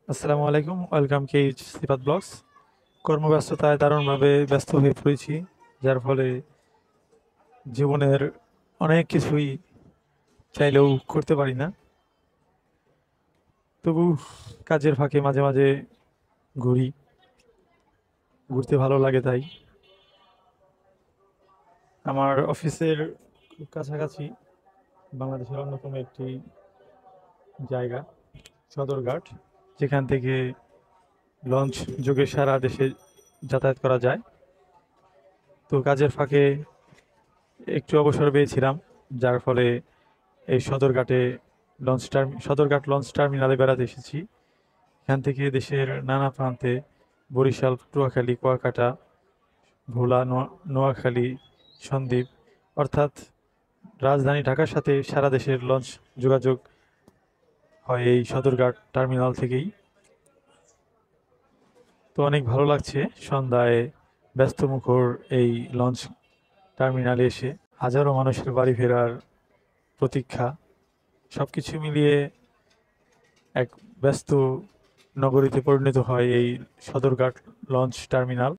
আসসালামু আলাইকুম, ওয়েলকাম কেইচ সিফাত ব্লগস। কর্মব্যস্ততায় দারুণভাবে ব্যস্ত হয়ে পড়েছি, যার ফলে জীবনের অনেক কিছুই চাইলেও করতে পারি না। তবু কাজের ফাঁকে মাঝে মাঝে ঘুরি, ঘুরতে ভালো লাগে। তাই আমার অফিসের খুব কাছাকাছি বাংলাদেশের অন্যতম একটি জায়গা সদরঘাট, যেখান থেকে লঞ্চ যোগে সারা দেশে যাতায়াত করা যায়। তো কাজের ফাঁকে একটু অবসর পেয়েছিলাম, যার ফলে এই সদরঘাট লঞ্চ টার্মিনালে বেড়াতে এসেছি। এখান থেকে দেশের নানা প্রান্তে বরিশাল, পটুয়াখালী, কুয়াকাটা, ভোলা, নোয়াখালী, সন্দ্বীপ, অর্থাৎ রাজধানী ঢাকার সাথে সারা দেশের লঞ্চ যোগাযোগ হয় এই সদরঘাট টার্মিনাল থেকেই। তো অনেক ভালো লাগছে সন্ধ্যায় ব্যস্তমুখর এই লঞ্চ টার্মিনালে এসে হাজারো মানুষের বাড়ি ফেরার প্রতীক্ষা। সবকিছু মিলিয়ে এক ব্যস্ত নগরীতে পরিণত হয় এই সদরঘাট লঞ্চ টার্মিনাল।